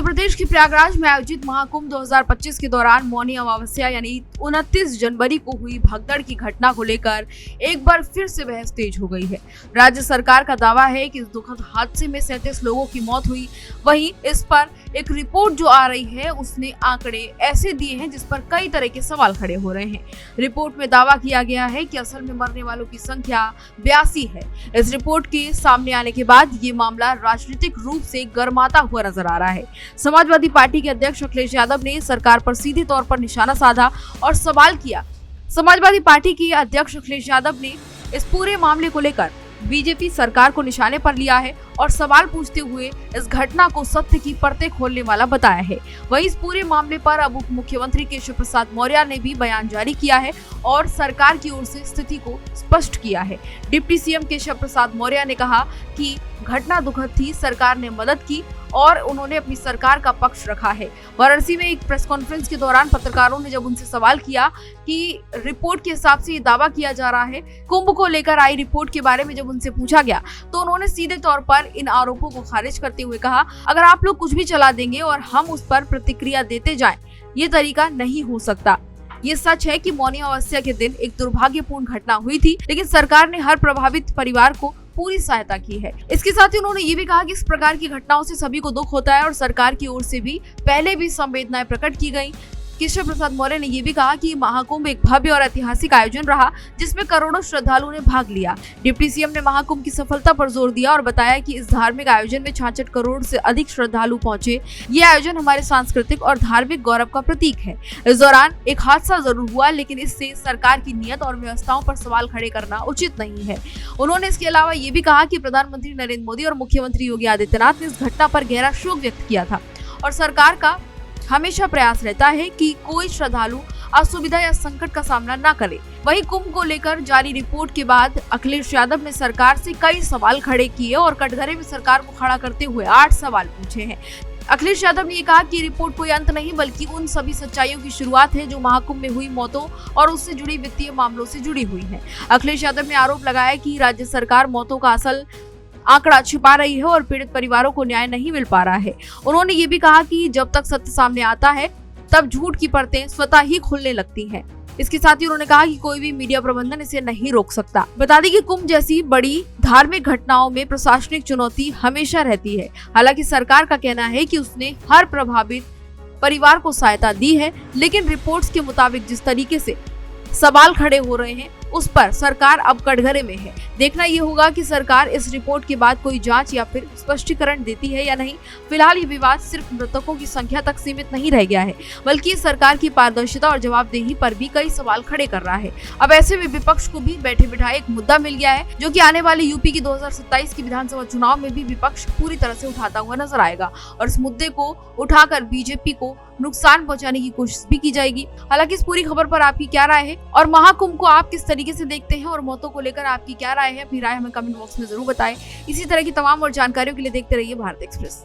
प्रदेश के प्रयागराज में आयोजित महाकुंभ 2025 के दौरान मौनी अमावस्या यानी 29 जनवरी को हुई भगदड़ की घटना को लेकर एक बार फिर से बहस तेज हो गई है। राज्य सरकार का दावा है कि इस दुखद हादसे में 37 लोगों की मौत हुई। वहीं इस पर एक रिपोर्ट जो आ रही है उसने आंकड़े ऐसे दिए हैं जिस पर कई तरह के सवाल खड़े हो रहे हैं। रिपोर्ट में दावा किया गया है कि असल में मरने वालों की संख्या 82 है। इस रिपोर्ट के सामने आने के बाद ये मामला राजनीतिक रूप से गर्माता हुआ नजर आ रहा है। समाजवादी पार्टी के अध्यक्ष अखिलेश यादव ने सरकार पर सीधे तौर पर निशाना साधा और सवाल किया। समाजवादी पार्टी के अध्यक्ष अखिलेश यादव ने इस पूरे मामले को लेकर बीजेपी सरकार को निशाने पर लिया है और सवाल पूछते हुए इस घटना को सत्य की परतें खोलने वाला बताया है। वहीं इस पूरे मामले पर अब उप मुख्यमंत्री केशव प्रसाद मौर्य ने भी बयान जारी किया है और सरकार की ओर से स्थिति को स्पष्ट किया है। डिप्टी सीएम केशव प्रसाद मौर्य ने कहा कि घटना दुखद थी, सरकार ने मदद की और उन्होंने अपनी सरकार का पक्ष रखा है। वाराणसी में एक प्रेस कॉन्फ्रेंस के दौरान पत्रकारों ने जब उनसे सवाल किया कि रिपोर्ट के हिसाब से ये दावा किया जा रहा है, कुंभ को लेकर आई रिपोर्ट के बारे में जब उनसे पूछा गया तो उन्होंने सीधे तौर पर इन आरोपों को खारिज करते हुए कहा, अगर आप लोग कुछ भी चला देंगे और हम उस पर प्रतिक्रिया देते जाएं, ये तरीका नहीं हो सकता। ये सच है कि मौनी अमावस्या के दिन एक दुर्भाग्यपूर्ण घटना हुई थी, लेकिन सरकार ने हर प्रभावित परिवार को पूरी सहायता की है। इसके साथ ही उन्होंने ये भी कहा कि इस प्रकार की घटनाओं से सभी को दुख होता है और सरकार की ओर से भी पहले भी संवेदनाएं प्रकट की गई। केशव प्रसाद मौर्य ने ये भी कहा कि महाकुंभ एक भव्य और ऐतिहासिक आयोजन रहा जिसमें करोड़ों श्रद्धालुओं ने भाग लिया। डिप्टी सीएम ने महाकुंभ की सफलता पर जोर दिया और बताया कि इस धार्मिक आयोजन में 66 करोड़ से अधिक श्रद्धालु पहुंचे। ये आयोजन हमारे सांस्कृतिक और धार्मिक गौरव का प्रतीक है। इस दौरान एक हादसा जरूर हुआ, लेकिन इससे सरकार की नीयत और व्यवस्थाओं पर सवाल खड़े करना उचित नहीं है। उन्होंने इसके अलावा ये भी कहा कि प्रधानमंत्री नरेंद्र मोदी और मुख्यमंत्री योगी आदित्यनाथ ने इस घटना पर गहरा शोक व्यक्त किया था और सरकार का हमेशा प्रयास रहता है कि कोई श्रद्धालु असुविधा या संकट का सामना न करे। वहीं कुंभ को लेकर जारी रिपोर्ट के बाद अखिलेश यादव ने सरकार से कई सवाल खड़े किए और कटघरे में सरकार को खड़ा करते हुए 8 सवाल पूछे हैं। अखिलेश यादव ने ये कहा कि रिपोर्ट कोई अंत नहीं बल्कि उन सभी सच्चाइयों की शुरुआत है जो महाकुंभ में हुई मौतों और उससे जुड़ी वित्तीय मामलों से जुड़ी हुई है। अखिलेश यादव ने आरोप लगाया कि राज्य सरकार मौतों का असल आंकड़ा छिपा रही है और पीड़ित परिवारों को न्याय नहीं मिल पा रहा है। उन्होंने ये भी कहा कि जब तक सत्य सामने आता है तब झूठ की परतें स्वतः ही खुलने लगती हैं। इसके साथ ही उन्होंने कहा कि कोई भी मीडिया प्रबंधन इसे नहीं रोक सकता। बता दें कि कुंभ जैसी बड़ी धार्मिक घटनाओं में प्रशासनिक चुनौती हमेशा रहती है। हालांकि सरकार का कहना है कि उसने हर प्रभावित परिवार को सहायता दी है, लेकिन रिपोर्ट्स के मुताबिक जिस तरीके से सवाल खड़े हो रहे हैं उस पर सरकार अब कटघरे में है। देखना ये होगा कि सरकार इस रिपोर्ट के बाद कोई जांच या फिर स्पष्टीकरण देती है या नहीं। फिलहाल ये विवाद सिर्फ मृतकों की संख्या तक सीमित नहीं रह गया है, बल्कि सरकार की पारदर्शिता और जवाबदेही पर भी कई सवाल खड़े कर रहा है। अब ऐसे में विपक्ष को भी बैठे बिठाए एक मुद्दा मिल गया है जो कि आने वाले यूपी की 2027 की विधानसभा चुनाव में भी विपक्ष पूरी तरह से उठाता हुआ नजर आएगा और इस मुद्दे को उठाकर बीजेपी को नुकसान पहुंचाने की कोशिश भी की जाएगी। हालांकि इस पूरी खबर पर आपकी क्या राय है और महाकुंभ को आप किस तरीके से देखते हैं और मौतों को लेकर आपकी क्या राय है, अपनी राय हमें कमेंट बॉक्स में जरूर बताएं। इसी तरह की तमाम और जानकारियों के लिए देखते रहिए भारत एक्सप्रेस।